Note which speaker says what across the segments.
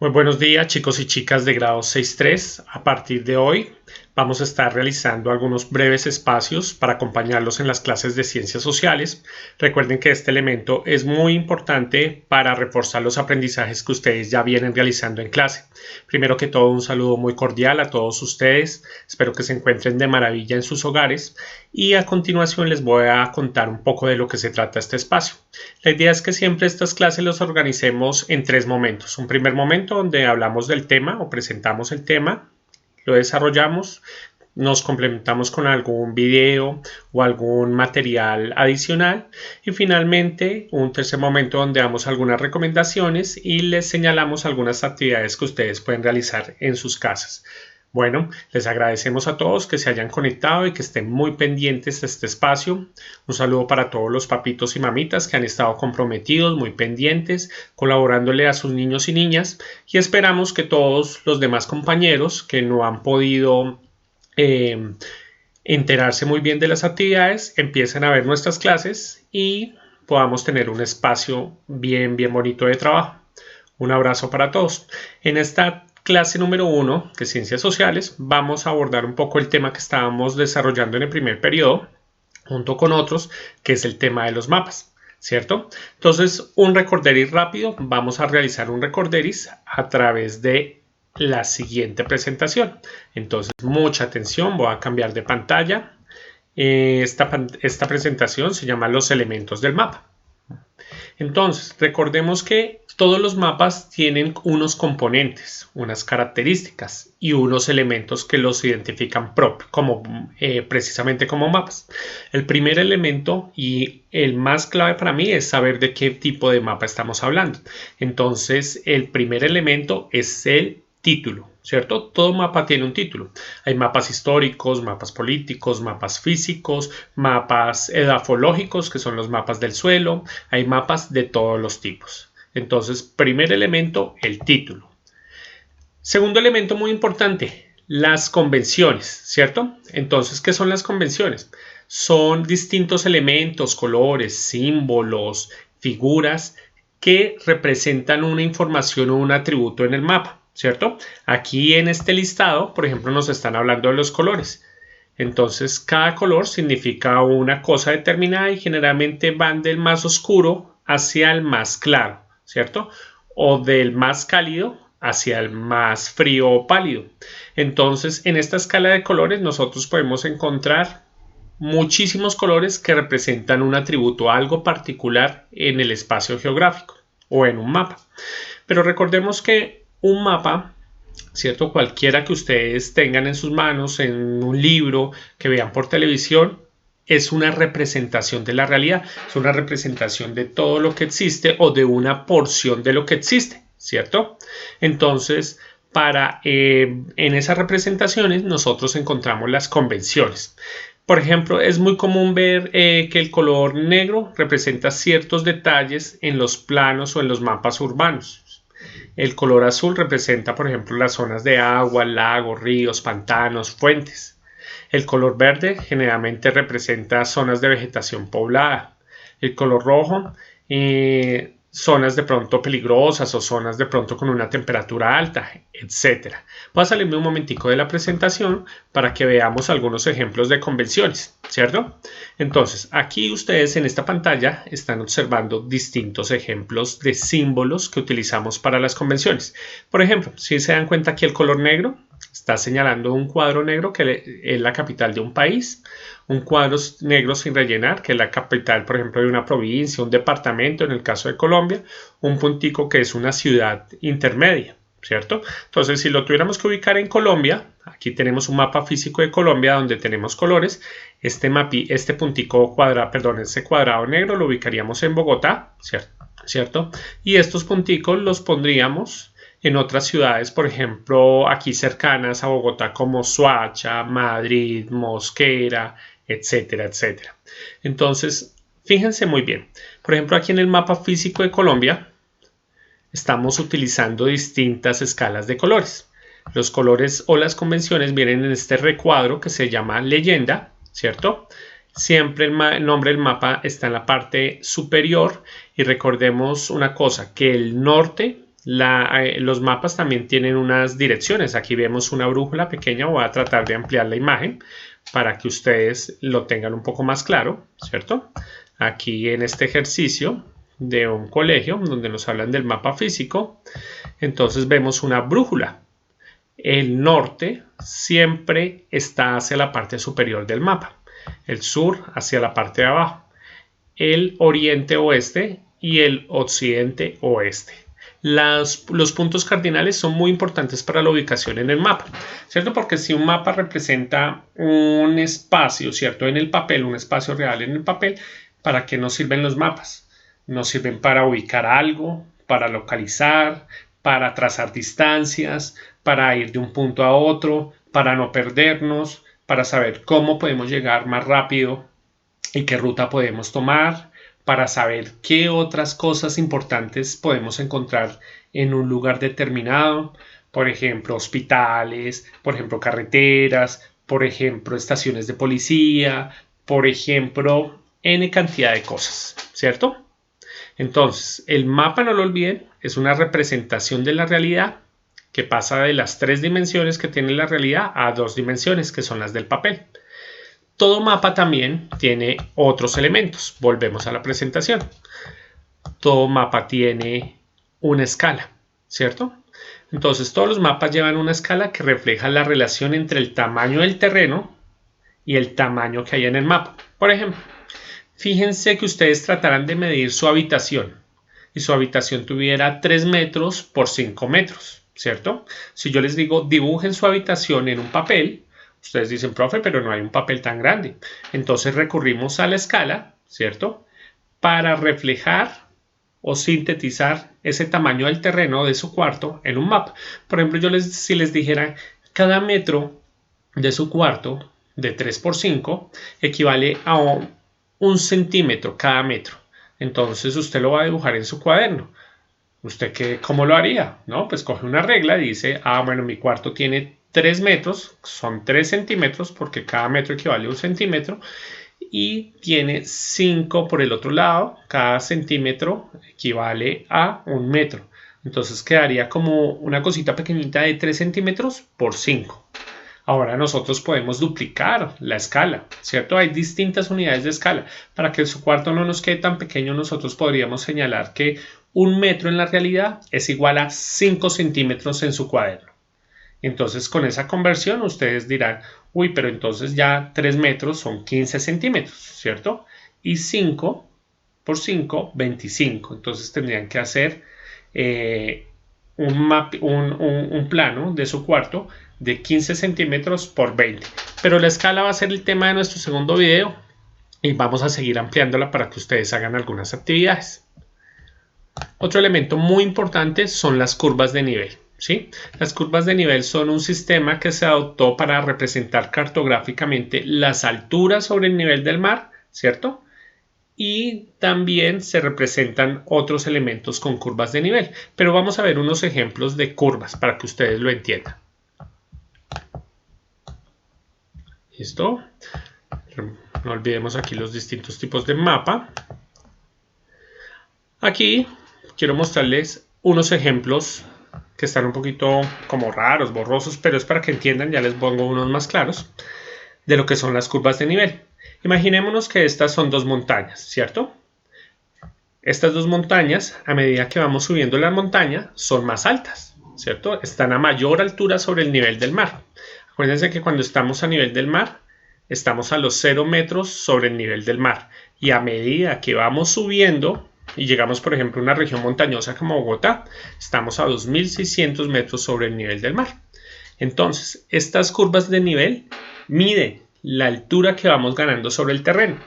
Speaker 1: Muy buenos días, chicos y chicas de grado 6.3. A partir de hoy vamos a estar realizando algunos breves espacios para acompañarlos en las clases de ciencias sociales. Recuerden que este elemento es muy importante para reforzar los aprendizajes que ustedes ya vienen realizando en clase. Primero que todo, un saludo muy cordial a todos ustedes. Espero que se encuentren de maravilla en sus hogares y a continuación les voy a contar un poco de lo que se trata este espacio. La idea es que siempre estas clases las organicemos en tres momentos. Un primer momento donde hablamos del tema o presentamos el tema, lo desarrollamos, nos complementamos con algún video o algún material adicional y finalmente un tercer momento donde damos algunas recomendaciones y les señalamos algunas actividades que ustedes pueden realizar en sus casas. Bueno, les agradecemos a todos que se hayan conectado y que estén muy pendientes de este espacio. Un saludo para todos los papitos y mamitas que han estado comprometidos, muy pendientes, colaborándole a sus niños y niñas y esperamos que todos los demás compañeros que no han podido enterarse muy bien de las actividades empiecen a ver nuestras clases y podamos tener un espacio bien bonito de trabajo. Un abrazo para todos. En esta clase número 1 de Ciencias Sociales vamos a abordar un poco el tema que estábamos desarrollando en el primer periodo junto con otros, que es el tema de los mapas, ¿cierto? Entonces, un recorderis rápido. Vamos a realizar un recorderis a través de la siguiente presentación. Entonces, mucha atención. Voy a cambiar de pantalla. Esta presentación se llama Los elementos del mapa. Entonces, recordemos que todos los mapas tienen unos componentes, unas características y unos elementos que los identifican precisamente como mapas. El primer elemento y el más clave para mí es saber de qué tipo de mapa estamos hablando. Entonces, el primer elemento es el título, ¿cierto? Todo mapa tiene un título. Hay mapas históricos, mapas políticos, mapas físicos, mapas edafológicos, que son los mapas del suelo. Hay mapas de todos los tipos. Entonces, primer elemento, el título. Segundo elemento muy importante, las convenciones, ¿cierto? Entonces, ¿qué son las convenciones? Son distintos elementos, colores, símbolos, figuras que representan una información o un atributo en el mapa, ¿cierto? Aquí en este listado, por ejemplo, nos están hablando de los colores. Entonces, cada color significa una cosa determinada y generalmente van del más oscuro hacia el más claro, ¿cierto? O del más cálido hacia el más frío o pálido. Entonces, en esta escala de colores nosotros podemos encontrar muchísimos colores que representan un atributo, algo particular en el espacio geográfico o en un mapa. Pero recordemos que un mapa, ¿cierto? Cualquiera que ustedes tengan en sus manos, en un libro, que vean por televisión, es una representación de la realidad, es una representación de todo lo que existe o de una porción de lo que existe, ¿cierto? Entonces, en esas representaciones nosotros encontramos las convenciones. Por ejemplo, es muy común ver que el color negro representa ciertos detalles en los planos o en los mapas urbanos. El color azul representa, por ejemplo, las zonas de agua, lagos, ríos, pantanos, fuentes. El color verde generalmente representa zonas de vegetación poblada. El color rojo, zonas de pronto peligrosas o zonas de pronto con una temperatura alta, etc. Voy a salirme un momentico de la presentación para que veamos algunos ejemplos de convenciones, ¿cierto? Entonces, aquí ustedes en esta pantalla están observando distintos ejemplos de símbolos que utilizamos para las convenciones. Por ejemplo, si se dan cuenta aquí el color negro está señalando un cuadro negro que es la capital de un país, un cuadro negro sin rellenar, que es la capital, por ejemplo, de una provincia, un departamento, en el caso de Colombia, un puntico que es una ciudad intermedia, ¿cierto? Entonces, si lo tuviéramos que ubicar en Colombia, aquí tenemos un mapa físico de Colombia donde tenemos colores, este cuadrado negro lo ubicaríamos en Bogotá, ¿cierto? Y estos punticos los pondríamos en otras ciudades, por ejemplo, aquí cercanas a Bogotá como Soacha, Madrid, Mosquera, etcétera, etcétera. Entonces, fíjense muy bien. Por ejemplo, aquí en el mapa físico de Colombia estamos utilizando distintas escalas de colores. Los colores o las convenciones vienen en este recuadro que se llama leyenda, ¿cierto? Siempre el nombre del mapa está en la parte superior y recordemos una cosa, que el norte, los mapas también tienen unas direcciones. Aquí vemos una brújula pequeña. Voy a tratar de ampliar la imagen para que ustedes lo tengan un poco más claro, ¿cierto? Aquí en este ejercicio de un colegio donde nos hablan del mapa físico, entonces vemos una brújula. El norte siempre está hacia la parte superior del mapa, el sur hacia la parte de abajo, el oriente oeste y el occidente oeste. Los puntos cardinales son muy importantes para la ubicación en el mapa, ¿cierto? Porque si un mapa representa un espacio, ¿cierto? En el papel, un espacio real en el papel, ¿para qué nos sirven los mapas? Nos sirven para ubicar algo, para localizar, para trazar distancias, para ir de un punto a otro, para no perdernos, para saber cómo podemos llegar más rápido y qué ruta podemos tomar, para saber qué otras cosas importantes podemos encontrar en un lugar determinado, por ejemplo, hospitales, por ejemplo, carreteras, por ejemplo, estaciones de policía, por ejemplo, N cantidad de cosas, ¿cierto? Entonces, el mapa, no lo olviden, es una representación de la realidad que pasa de las 3 dimensiones que tiene la realidad a 2 dimensiones, que son las del papel. Todo mapa también tiene otros elementos. Volvemos a la presentación. Todo mapa tiene una escala, ¿cierto? Entonces, todos los mapas llevan una escala que refleja la relación entre el tamaño del terreno y el tamaño que hay en el mapa. Por ejemplo, fíjense que ustedes tratarán de medir su habitación y su habitación tuviera 3 metros por 5 metros, ¿cierto? Si yo les digo dibujen su habitación en un papel, ustedes dicen, profe, pero no hay un papel tan grande. Entonces recurrimos a la escala, ¿cierto? Para reflejar o sintetizar ese tamaño del terreno de su cuarto en un mapa. Por ejemplo, si les dijera cada metro de su cuarto de 3 por 5 equivale a 1 centímetro cada metro. Entonces usted lo va a dibujar en su cuaderno. ¿Usted cómo lo haría? ¿No? Pues coge una regla y dice, bueno, mi cuarto tiene 3 metros, son 3 centímetros porque cada metro equivale a 1 centímetro y tiene 5 por el otro lado, cada centímetro equivale a 1 metro. Entonces quedaría como una cosita pequeñita de 3 centímetros por 5. Ahora nosotros podemos duplicar la escala, ¿cierto? Hay distintas unidades de escala. Para que su cuarto no nos quede tan pequeño, nosotros podríamos señalar que 1 metro en la realidad es igual a 5 centímetros en su cuaderno. Entonces, con esa conversión, ustedes dirán, uy, pero entonces ya 3 metros son 15 centímetros, ¿cierto? Y 5 por 5, 25. Entonces, tendrían que hacer un plano de su cuarto de 15 centímetros por 20. Pero la escala va a ser el tema de nuestro segundo video y vamos a seguir ampliándola para que ustedes hagan algunas actividades. Otro elemento muy importante son las curvas de nivel, ¿sí? Las curvas de nivel son un sistema que se adoptó para representar cartográficamente las alturas sobre el nivel del mar, ¿cierto? Y también se representan otros elementos con curvas de nivel. Pero vamos a ver unos ejemplos de curvas para que ustedes lo entiendan. ¿Listo? No olvidemos aquí los distintos tipos de mapa. Aquí quiero mostrarles unos ejemplos que están un poquito como raros, borrosos, pero es para que entiendan, ya les pongo unos más claros, de lo que son las curvas de nivel. Imaginémonos que estas son 2 montañas, ¿cierto? Estas 2 montañas, a medida que vamos subiendo la montaña, son más altas, ¿cierto? Están a mayor altura sobre el nivel del mar. Acuérdense que cuando estamos a nivel del mar, estamos a los 0 metros sobre el nivel del mar. Y a medida que vamos subiendo y llegamos, por ejemplo, a una región montañosa como Bogotá, estamos a 2.600 metros sobre el nivel del mar. Entonces, estas curvas de nivel miden la altura que vamos ganando sobre el terreno.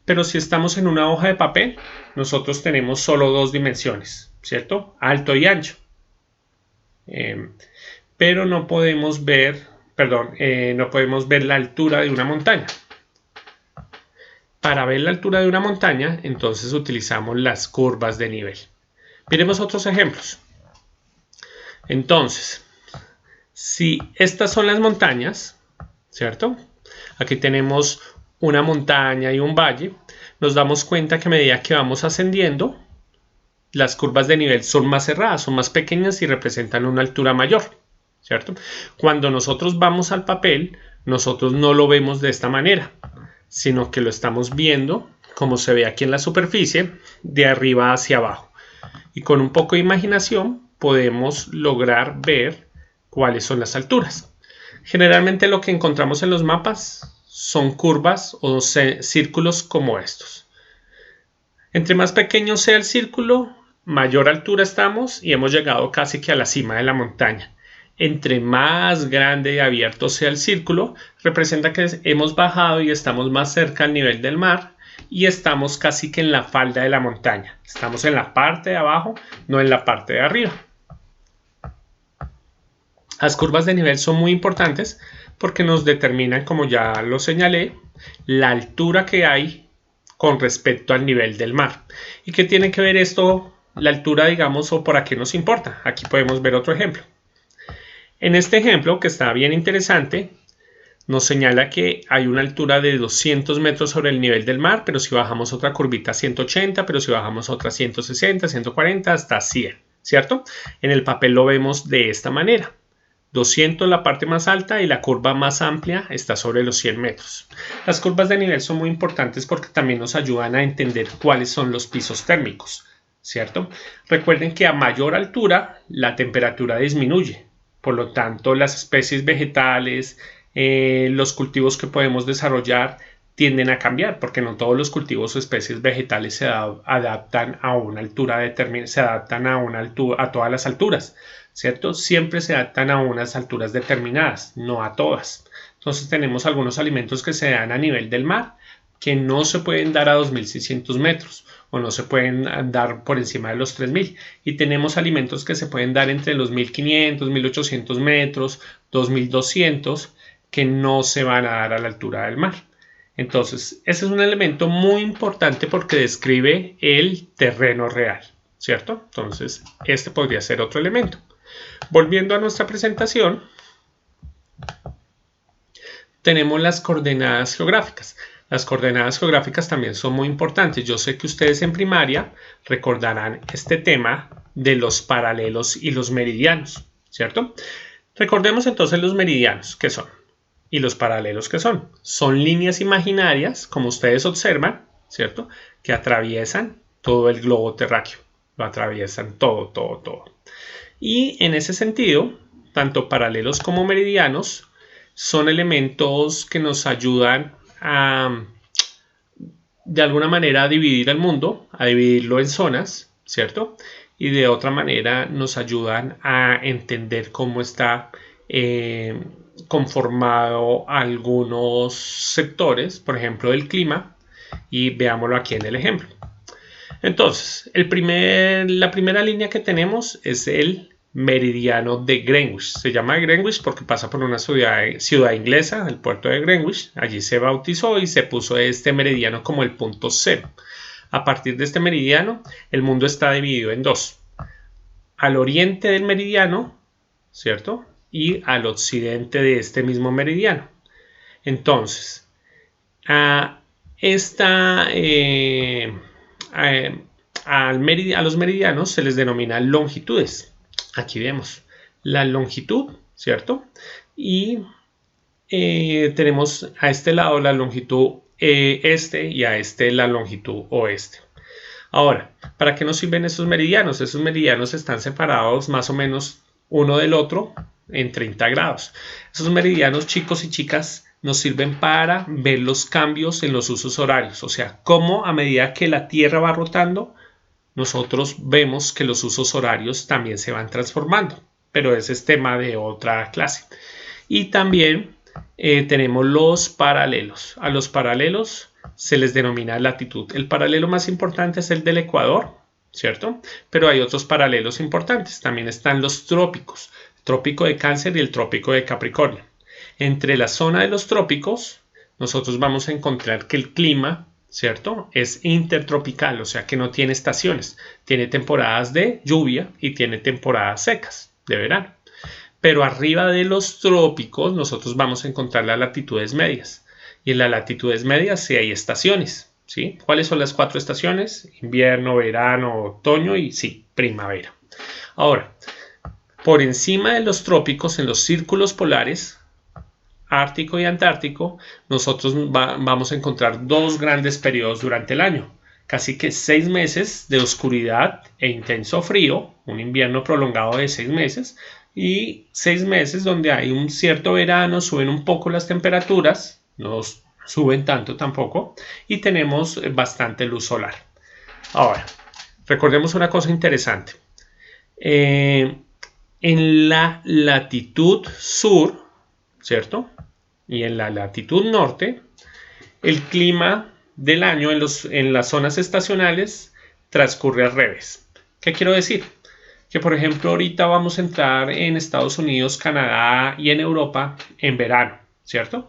Speaker 1: Pero si estamos en una hoja de papel, nosotros tenemos solo 2 dimensiones, ¿cierto? Alto y ancho. Pero no podemos ver, no podemos ver la altura de una montaña. Para ver la altura de una montaña, entonces utilizamos las curvas de nivel. Miremos otros ejemplos. Entonces, si estas son las montañas, ¿cierto? Aquí tenemos una montaña y un valle. Nos damos cuenta que a medida que vamos ascendiendo, las curvas de nivel son más cerradas, son más pequeñas y representan una altura mayor, ¿cierto? Cuando nosotros vamos al papel, nosotros no lo vemos de esta manera, sino que lo estamos viendo como se ve aquí en la superficie, de arriba hacia abajo. Y con un poco de imaginación podemos lograr ver cuáles son las alturas. Generalmente lo que encontramos en los mapas son curvas o círculos como estos. Entre más pequeño sea el círculo, mayor altura estamos y hemos llegado casi que a la cima de la montaña. Entre más grande y abierto sea el círculo, representa que hemos bajado y estamos más cerca al nivel del mar y estamos casi que en la falda de la montaña. Estamos en la parte de abajo, no en la parte de arriba. Las curvas de nivel son muy importantes porque nos determinan, como ya lo señalé, la altura que hay con respecto al nivel del mar. ¿Y qué tiene que ver esto, la altura, digamos, o por qué nos importa? Aquí podemos ver otro ejemplo. En este ejemplo, que está bien interesante, nos señala que hay una altura de 200 metros sobre el nivel del mar, pero si bajamos otra curvita 180, pero si bajamos otra 160, 140, hasta 100, ¿cierto? En el papel lo vemos de esta manera. 200 la parte más alta y la curva más amplia está sobre los 100 metros. Las curvas de nivel son muy importantes porque también nos ayudan a entender cuáles son los pisos térmicos, ¿cierto? Recuerden que a mayor altura la temperatura disminuye, por lo tanto las especies vegetales, los cultivos que podemos desarrollar tienden a cambiar porque no todos los cultivos o especies vegetales se adaptan a una altura determinada, se adaptan a todas las alturas, ¿cierto? Siempre se adaptan a unas alturas determinadas, no a todas. Entonces tenemos algunos alimentos que se dan a nivel del mar que no se pueden dar a 2.600 metros o no se pueden dar por encima de los 3.000 y tenemos alimentos que se pueden dar entre los 1.500, 1.800 metros, 2.200 que no se van a dar a la altura del mar. Entonces, ese es un elemento muy importante porque describe el terreno real, ¿cierto? Entonces, este podría ser otro elemento. Volviendo a nuestra presentación, tenemos las coordenadas geográficas. Las coordenadas geográficas también son muy importantes. Yo sé que ustedes en primaria recordarán este tema de los paralelos y los meridianos, ¿cierto? Recordemos entonces los meridianos, ¿qué son? Y los paralelos, ¿qué son? Son líneas imaginarias, como ustedes observan, ¿cierto? Que atraviesan todo el globo terráqueo. Lo atraviesan todo. Y en ese sentido, tanto paralelos como meridianos son elementos que nos ayudan a, de alguna manera, a dividir el mundo, a dividirlo en zonas, ¿cierto? Y de otra manera nos ayudan a entender cómo está conformado algunos sectores, por ejemplo, del clima, y veámoslo aquí en el ejemplo. Entonces, la primera línea que tenemos es el meridiano de Greenwich. Se llama Greenwich porque pasa por una ciudad inglesa, el puerto de Greenwich. Allí se bautizó y se puso este meridiano como el punto cero. A partir de este meridiano, el mundo está dividido en dos. Al oriente del meridiano, ¿cierto? Y al occidente de este mismo meridiano. Entonces, a los meridianos se les denomina longitudes. Aquí vemos la longitud, ¿cierto? Y tenemos a este lado la longitud este y a este la longitud oeste. Ahora, ¿para qué nos sirven esos meridianos? Esos meridianos están separados más o menos uno del otro en 30 grados. Esos meridianos, chicos y chicas, nos sirven para ver los cambios en los usos horarios, o sea, cómo a medida que la Tierra va rotando, nosotros vemos que los usos horarios también se van transformando, pero ese es tema de otra clase. Y también tenemos los paralelos. A los paralelos se les denomina latitud. El paralelo más importante es el del Ecuador, ¿cierto? Pero hay otros paralelos importantes. También están los trópicos, el trópico de Cáncer y el trópico de Capricornio. Entre la zona de los trópicos, nosotros vamos a encontrar que el clima, ¿cierto? Es intertropical, o sea que no tiene estaciones. Tiene temporadas de lluvia y tiene temporadas secas de verano. Pero arriba de los trópicos nosotros vamos a encontrar las latitudes medias. Y en las latitudes medias sí hay estaciones, ¿sí? ¿Cuáles son las 4 estaciones? Invierno, verano, otoño y sí, primavera. Ahora, por encima de los trópicos, en los círculos polares, Ártico y Antártico, nosotros vamos a encontrar 2 grandes periodos durante el año. Casi que 6 meses de oscuridad e intenso frío, un invierno prolongado de 6 meses, y 6 meses donde hay un cierto verano, suben un poco las temperaturas, no suben tanto tampoco, y tenemos bastante luz solar. Ahora, recordemos una cosa interesante. En la latitud sur, ¿cierto? Y en la latitud norte, el clima del año en las zonas estacionales transcurre al revés. ¿Qué quiero decir? Que por ejemplo ahorita vamos a entrar en Estados Unidos, Canadá y en Europa en verano, ¿cierto?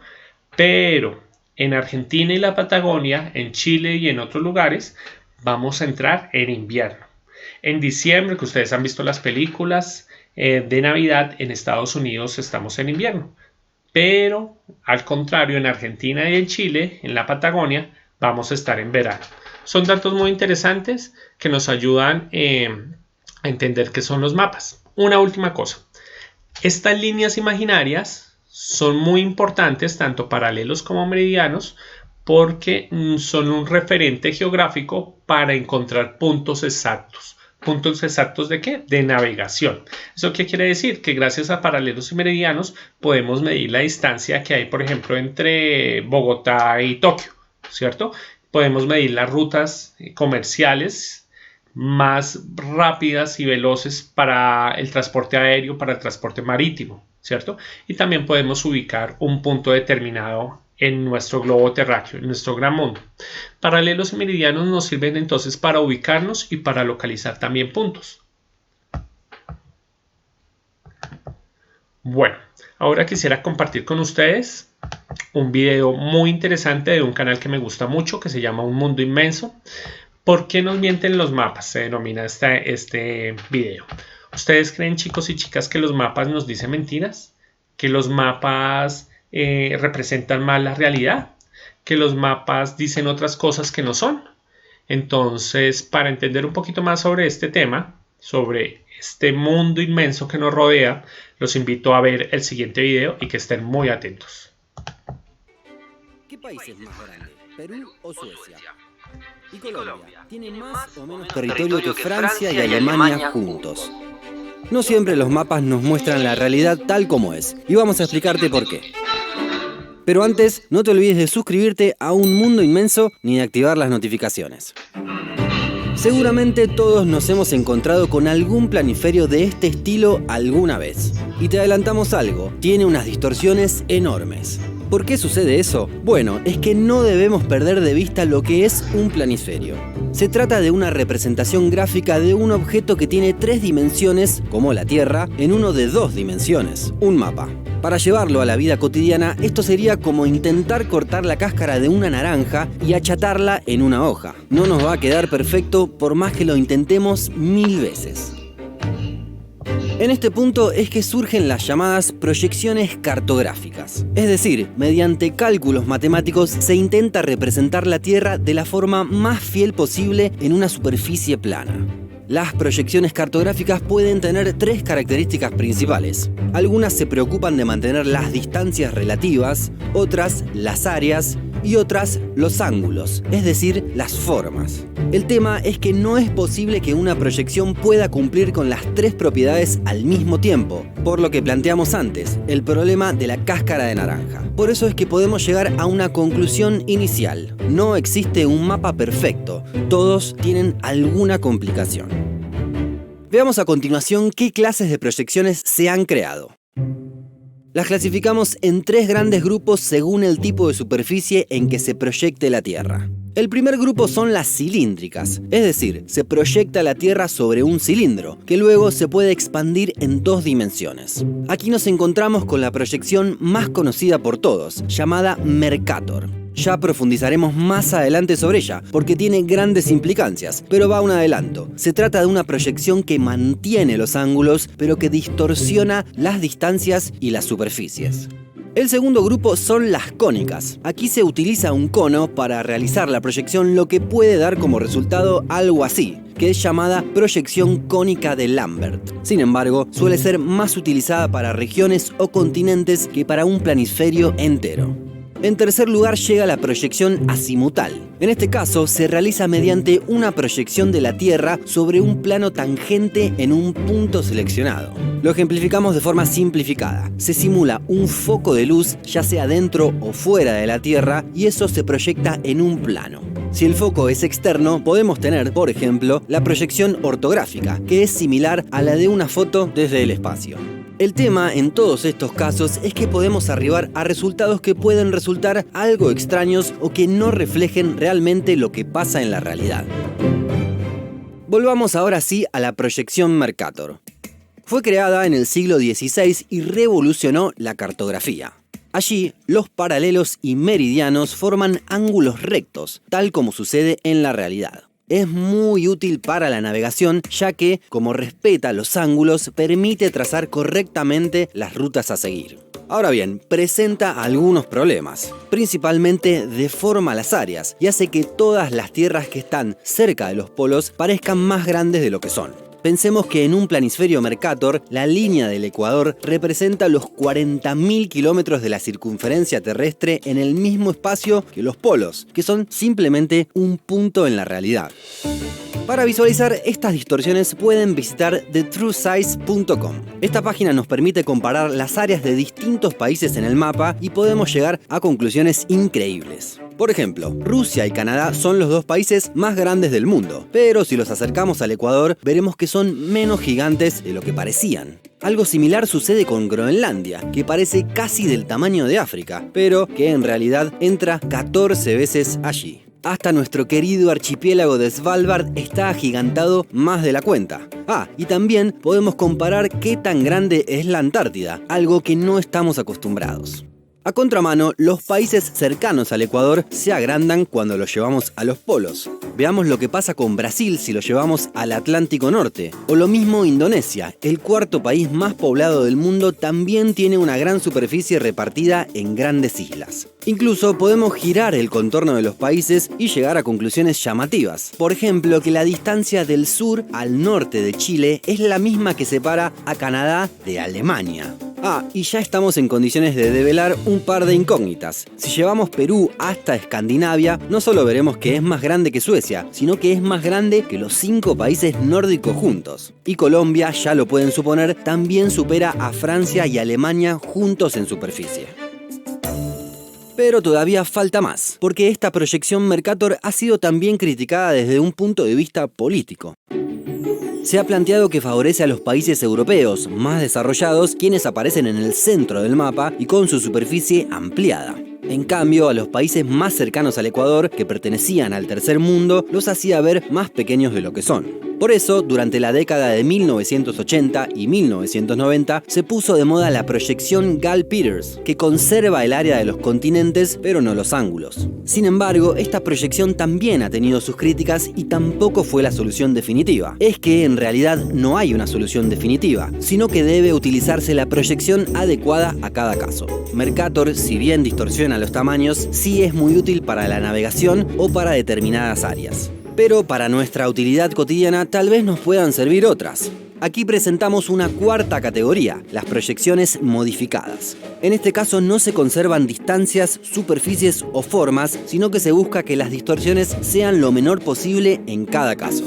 Speaker 1: Pero en Argentina y la Patagonia, en Chile y en otros lugares, vamos a entrar en invierno. En diciembre, que ustedes han visto las películas de Navidad, en Estados Unidos estamos en invierno. Pero al contrario, en Argentina y en Chile, en la Patagonia, vamos a estar en verano. Son datos muy interesantes que nos ayudan a entender qué son los mapas. Una última cosa. Estas líneas imaginarias son muy importantes, tanto paralelos como meridianos, porque son un referente geográfico para encontrar puntos exactos. ¿Puntos exactos de qué? De navegación. ¿Eso qué quiere decir? Que gracias a paralelos y meridianos podemos medir la distancia que hay, por ejemplo, entre Bogotá y Tokio, ¿cierto? Podemos medir las rutas comerciales más rápidas y veloces para el transporte aéreo, para el transporte marítimo, ¿cierto? Y también podemos ubicar un punto determinado en nuestro globo terráqueo, en nuestro gran mundo. Paralelos y meridianos nos sirven entonces para ubicarnos y para localizar también puntos. Bueno, ahora quisiera compartir con ustedes un video muy interesante de un canal que me gusta mucho, que se llama Un Mundo Inmenso. ¿Por qué nos mienten los mapas? Se denomina este video. ¿Ustedes creen, chicos y chicas, que los mapas nos dicen mentiras? ¿Que los mapas representan mal la realidad? ¿Que los mapas dicen otras cosas que no son? Entonces, para entender un poquito más sobre este tema, sobre este mundo inmenso que nos rodea, los invito a ver el siguiente video y que estén muy atentos.
Speaker 2: ¿Qué país es más grande, Perú o Suecia? Y Colombia tiene más o menos territorio que Francia y Alemania juntos. No siempre los mapas nos muestran la realidad tal como es, y vamos a explicarte por qué. Pero antes, no te olvides de suscribirte a Un Mundo Inmenso ni de activar las notificaciones. Seguramente todos nos hemos encontrado con algún planiferio de este estilo alguna vez. Y te adelantamos algo, tiene unas distorsiones enormes. ¿Por qué sucede eso? Bueno, es que no debemos perder de vista lo que es un planisferio. Se trata de una representación gráfica de un objeto que tiene 3 dimensiones, como la Tierra, en uno de 2 dimensiones, un mapa. Para llevarlo a la vida cotidiana, esto sería como intentar cortar la cáscara de una naranja y achatarla en una hoja. No nos va a quedar perfecto por más que lo intentemos 1000 veces. En este punto es que surgen las llamadas proyecciones cartográficas. Es decir, mediante cálculos matemáticos se intenta representar la Tierra de la forma más fiel posible en una superficie plana. Las proyecciones cartográficas pueden tener 3 características principales. Algunas se preocupan de mantener las distancias relativas, otras las áreas y otras los ángulos, es decir, las formas. El tema es que no es posible que una proyección pueda cumplir con las 3 propiedades al mismo tiempo, por lo que planteamos antes, el problema de la cáscara de naranja. Por eso es que podemos llegar a una conclusión inicial. No existe un mapa perfecto, todos tienen alguna complicación. Veamos a continuación qué clases de proyecciones se han creado. Las clasificamos en 3 grandes grupos según el tipo de superficie en que se proyecte la Tierra. El primer grupo son las cilíndricas, es decir, se proyecta la Tierra sobre un cilindro, que luego se puede expandir en 2 dimensiones. Aquí nos encontramos con la proyección más conocida por todos, llamada Mercator. Ya profundizaremos más adelante sobre ella, porque tiene grandes implicancias, pero va un adelanto. Se trata de una proyección que mantiene los ángulos, pero que distorsiona las distancias y las superficies. El segundo grupo son las cónicas. Aquí se utiliza un cono para realizar la proyección, lo que puede dar como resultado algo así, que es llamada proyección cónica de Lambert. Sin embargo, suele ser más utilizada para regiones o continentes que para un planisferio entero. En tercer lugar llega la proyección azimutal. En este caso se realiza mediante una proyección de la Tierra sobre un plano tangente en un punto seleccionado. Lo ejemplificamos de forma simplificada. Se simula un foco de luz, ya sea dentro o fuera de la Tierra, y eso se proyecta en un plano. Si el foco es externo, podemos tener, por ejemplo, la proyección ortográfica, que es similar a la de una foto desde el espacio. El tema en todos estos casos es que podemos arribar a resultados que pueden resultar algo extraños o que no reflejen realmente lo que pasa en la realidad. Volvamos ahora sí a la proyección Mercator. Fue creada en el siglo XVI y revolucionó la cartografía. Allí, los paralelos y meridianos forman ángulos rectos, tal como sucede en la realidad. Es muy útil para la navegación, ya que, como respeta los ángulos, permite trazar correctamente las rutas a seguir. Ahora bien, presenta algunos problemas. Principalmente deforma las áreas y hace que todas las tierras que están cerca de los polos parezcan más grandes de lo que son. Pensemos que en un planisferio Mercator, la línea del ecuador representa los 40.000 kilómetros de la circunferencia terrestre en el mismo espacio que los polos, que son simplemente un punto en la realidad. Para visualizar estas distorsiones pueden visitar thetruesize.com. Esta página nos permite comparar las áreas de distintos países en el mapa y podemos llegar a conclusiones increíbles. Por ejemplo, Rusia y Canadá son los dos países más grandes del mundo, pero si los acercamos al Ecuador, veremos que son menos gigantes de lo que parecían. Algo similar sucede con Groenlandia, que parece casi del tamaño de África, pero que en realidad entra 14 veces allí. Hasta nuestro querido archipiélago de Svalbard está agigantado más de la cuenta. Y también podemos comparar qué tan grande es la Antártida, algo que no estamos acostumbrados. A contramano, los países cercanos al Ecuador se agrandan cuando los llevamos a los polos. Veamos lo que pasa con Brasil si lo llevamos al Atlántico Norte. O lo mismo Indonesia, el cuarto país más poblado del mundo, también tiene una gran superficie repartida en grandes islas. Incluso podemos girar el contorno de los países y llegar a conclusiones llamativas. Por ejemplo, que la distancia del sur al norte de Chile es la misma que separa a Canadá de Alemania. Y ya estamos en condiciones de develar un par de incógnitas. Si llevamos Perú hasta Escandinavia, no solo veremos que es más grande que Suecia, sino que es más grande que los 5 países nórdicos juntos. Y Colombia, ya lo pueden suponer, también supera a Francia y Alemania juntos en superficie. Pero todavía falta más, porque esta proyección Mercator ha sido también criticada desde un punto de vista político. Se ha planteado que favorece a los países europeos más desarrollados, quienes aparecen en el centro del mapa y con su superficie ampliada. En cambio, a los países más cercanos al Ecuador, que pertenecían al tercer mundo, los hacía ver más pequeños de lo que son. Por eso, durante la década de 1980 y 1990, se puso de moda la proyección Gall-Peters, que conserva el área de los continentes, pero no los ángulos. Sin embargo, esta proyección también ha tenido sus críticas y tampoco fue la solución definitiva. Es que en realidad no hay una solución definitiva, sino que debe utilizarse la proyección adecuada a cada caso. Mercator, si bien distorsiona los tamaños, sí es muy útil para la navegación o para determinadas áreas. Pero para nuestra utilidad cotidiana tal vez nos puedan servir otras. Aquí presentamos una cuarta categoría, las proyecciones modificadas. En este caso no se conservan distancias, superficies o formas, sino que se busca que las distorsiones sean lo menor posible en cada caso.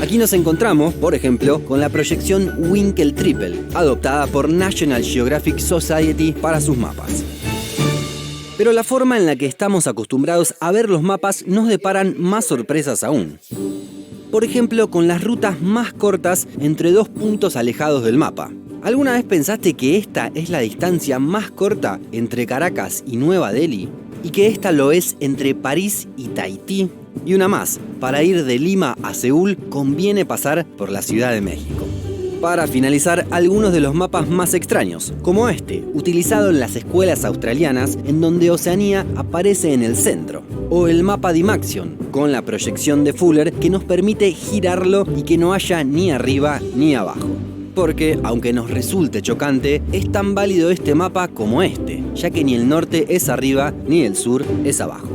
Speaker 2: Aquí nos encontramos, por ejemplo, con la proyección Winkel Triple, adoptada por National Geographic Society para sus mapas. Pero la forma en la que estamos acostumbrados a ver los mapas nos deparan más sorpresas aún. Por ejemplo, con las rutas más cortas entre dos puntos alejados del mapa. ¿Alguna vez pensaste que esta es la distancia más corta entre Caracas y Nueva Delhi? ¿Y que esta lo es entre París y Tahití? Y una más, para ir de Lima a Seúl conviene pasar por la Ciudad de México. Para finalizar, algunos de los mapas más extraños, como este, utilizado en las escuelas australianas, en donde Oceanía aparece en el centro. O el mapa Dymaxion, con la proyección de Fuller, que nos permite girarlo y que no haya ni arriba ni abajo. Porque, aunque nos resulte chocante, es tan válido este mapa como este, ya que ni el norte es arriba ni el sur es abajo.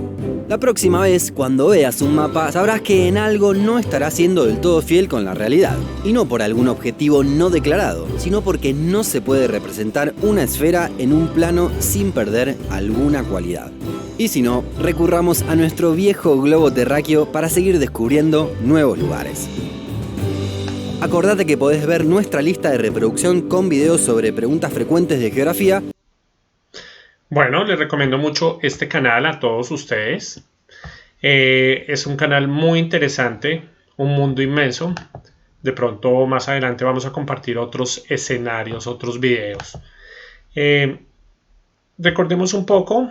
Speaker 2: La próxima vez, cuando veas un mapa, sabrás que en algo no estará siendo del todo fiel con la realidad. Y no por algún objetivo no declarado, sino porque no se puede representar una esfera en un plano sin perder alguna cualidad. Y si no, recurramos a nuestro viejo globo terráqueo para seguir descubriendo nuevos lugares. Acordate que podés ver nuestra lista de reproducción con videos sobre preguntas frecuentes de geografía.
Speaker 1: Bueno, les recomiendo mucho este canal a todos ustedes. Es un canal muy interesante, un mundo inmenso. De pronto más adelante vamos a compartir otros escenarios, otros videos. Recordemos un poco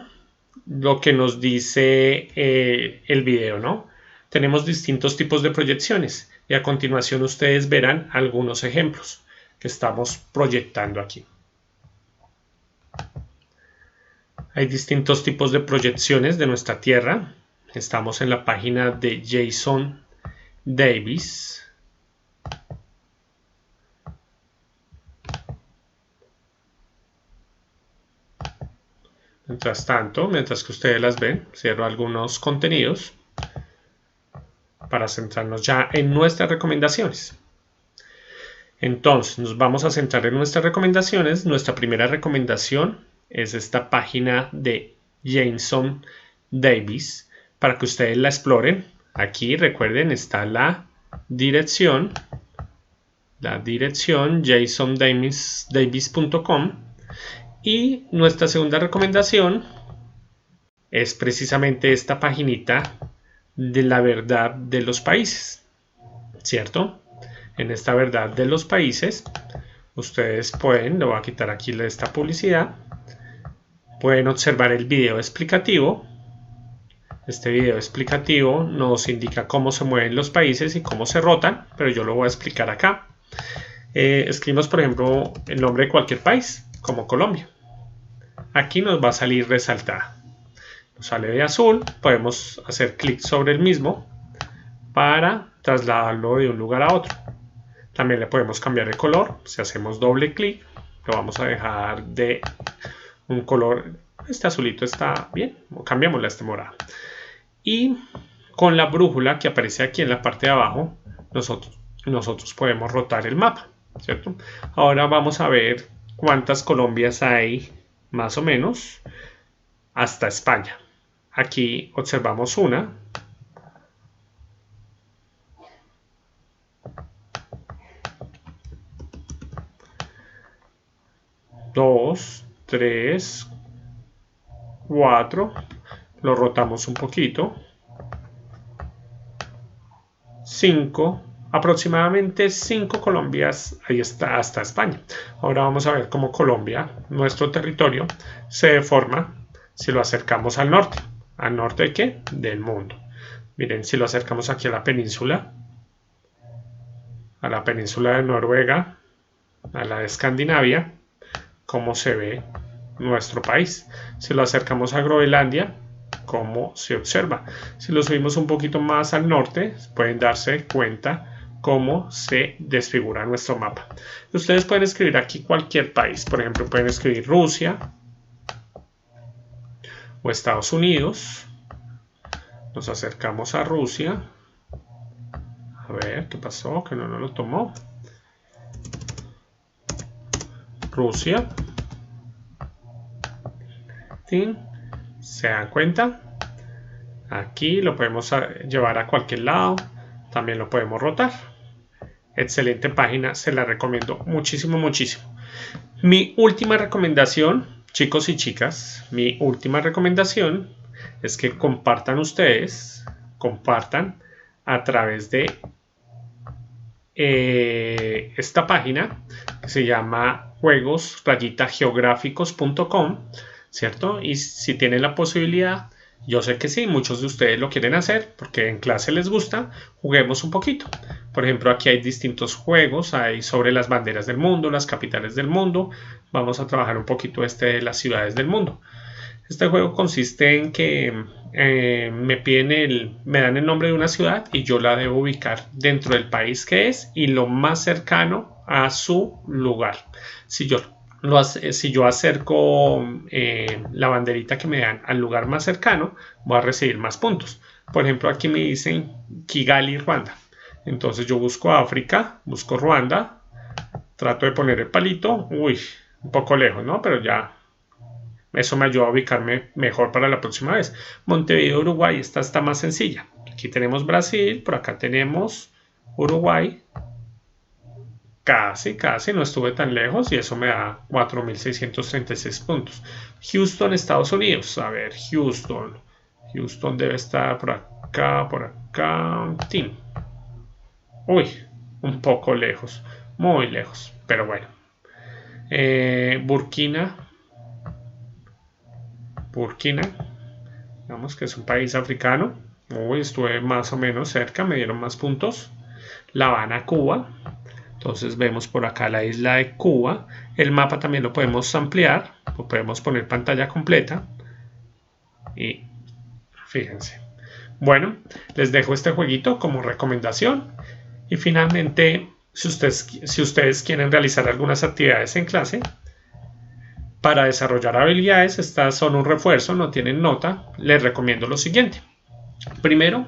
Speaker 1: lo que nos dice el video, ¿no? Tenemos distintos tipos de proyecciones y a continuación ustedes verán algunos ejemplos que estamos proyectando aquí. Hay distintos tipos de proyecciones de nuestra Tierra. Estamos en la página de Jason Davis. Mientras tanto, mientras que ustedes las ven, cierro algunos contenidos para centrarnos ya en nuestras recomendaciones. Entonces, nos vamos a centrar en nuestras recomendaciones. Nuestra primera recomendación es esta página de Jason Davis para que ustedes la exploren. Aquí recuerden está la dirección jasondavis.com, y nuestra segunda recomendación es precisamente esta paginita de la verdad de los países, ¿cierto? En esta verdad de los países ustedes pueden, le voy a quitar aquí esta publicidad, pueden observar el video explicativo. Este video explicativo nos indica cómo se mueven los países y cómo se rotan, pero yo lo voy a explicar acá. Escribimos, por ejemplo, el nombre de cualquier país, como Colombia. Aquí nos va a salir resaltada. Nos sale de azul, podemos hacer clic sobre el mismo para trasladarlo de un lugar a otro. También le podemos cambiar el color. Si hacemos doble clic, lo vamos a dejar de un color, este azulito está bien, cambiamosle a este morado. Y con la brújula que aparece aquí en la parte de abajo, nosotros podemos rotar el mapa, ¿cierto? Ahora vamos a ver cuántas Colombias hay, más o menos, hasta España. Aquí observamos una. 2, 3, 4, lo rotamos un poquito, 5, aproximadamente 5 Colombias, ahí está, hasta España. Ahora vamos a ver cómo Colombia, nuestro territorio, se deforma si lo acercamos al norte. ¿Al norte de qué? Del mundo. Miren, si lo acercamos aquí a la península de Noruega, a la de Escandinavia, cómo se ve nuestro país. Si lo acercamos a Groenlandia, cómo se observa. Si lo subimos un poquito más al norte, pueden darse cuenta cómo se desfigura nuestro mapa. Ustedes pueden escribir aquí cualquier país. Por ejemplo, pueden escribir Rusia o Estados Unidos. Nos acercamos a Rusia. A ver, ¿qué pasó? Que no lo tomó. Rusia. ¿Se dan cuenta? Aquí lo podemos llevar a cualquier lado. También lo podemos rotar. Excelente página, se la recomiendo muchísimo, muchísimo. Mi última recomendación, chicos y chicas, mi última recomendación es que compartan ustedes, compartan a través de esta página que se llama juegos-geográficos.com, ¿cierto? Y si tienen la posibilidad, yo sé que sí, muchos de ustedes lo quieren hacer porque en clase les gusta, juguemos un poquito. Por ejemplo, aquí hay distintos juegos, hay sobre las banderas del mundo, las capitales del mundo. Vamos a trabajar un poquito de las ciudades del mundo. Este juego consiste en que me dan el nombre de una ciudad y yo la debo ubicar dentro del país que es y lo más cercano a su lugar. Si yo acerco la banderita que me dan al lugar más cercano, voy a recibir más puntos. Por ejemplo, aquí me dicen Kigali, Ruanda. Entonces yo busco África, busco Ruanda, trato de poner el palito. Uy, un poco lejos, ¿no? Pero ya eso me ayuda a ubicarme mejor para la próxima vez. Montevideo, Uruguay, esta está más sencilla. Aquí tenemos Brasil, por acá tenemos Uruguay. Casi, no estuve tan lejos y eso me da 4.636 puntos. Houston, Estados Unidos. A ver, Houston. Houston debe estar por acá. Team. Uy, un poco lejos. Muy lejos, pero bueno. Burkina. Digamos que es un país africano. Uy, estuve más o menos cerca, me dieron más puntos. La Habana, Cuba. Entonces vemos por acá la isla de Cuba. El mapa también lo podemos ampliar. Lo podemos poner pantalla completa. Y fíjense. Bueno, les dejo este jueguito como recomendación. Y finalmente, si ustedes quieren realizar algunas actividades en clase, para desarrollar habilidades, estas son un refuerzo, no tienen nota, les recomiendo lo siguiente. Primero,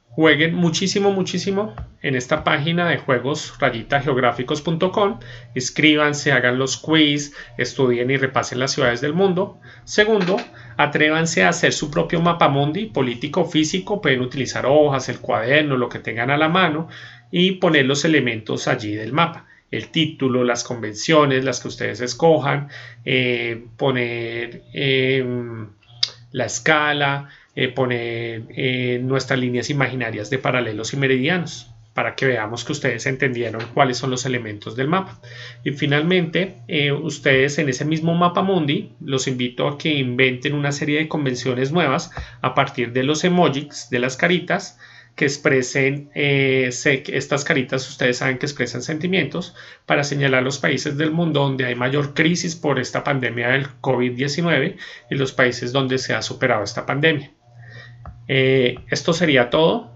Speaker 1: jueguen muchísimo en esta página de juegos rayitageográficos.com. Inscríbanse, hagan los quiz, estudien y repasen las ciudades del mundo. Segundo, atrévanse a hacer su propio mapamundi político físico. Pueden utilizar hojas, el cuaderno, lo que tengan a la mano y poner los elementos allí del mapa. El título, las convenciones, las que ustedes escojan, poner la escala, poner nuestras líneas imaginarias de paralelos y meridianos para que veamos que ustedes entendieron cuáles son los elementos del mapa. Y finalmente, ustedes en ese mismo mapa mundi, los invito a que inventen una serie de convenciones nuevas a partir de los emojis, de las caritas, que expresen, estas caritas ustedes saben que expresan sentimientos, para señalar los países del mundo donde hay mayor crisis por esta pandemia del COVID-19 y los países donde se ha superado esta pandemia. Esto sería todo.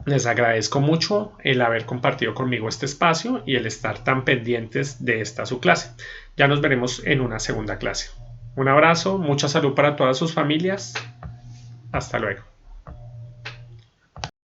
Speaker 1: Les agradezco mucho el haber compartido conmigo este espacio y el estar tan pendientes de esta su clase. Ya nos veremos en una segunda clase. Un abrazo, mucha salud para todas sus familias. Hasta luego.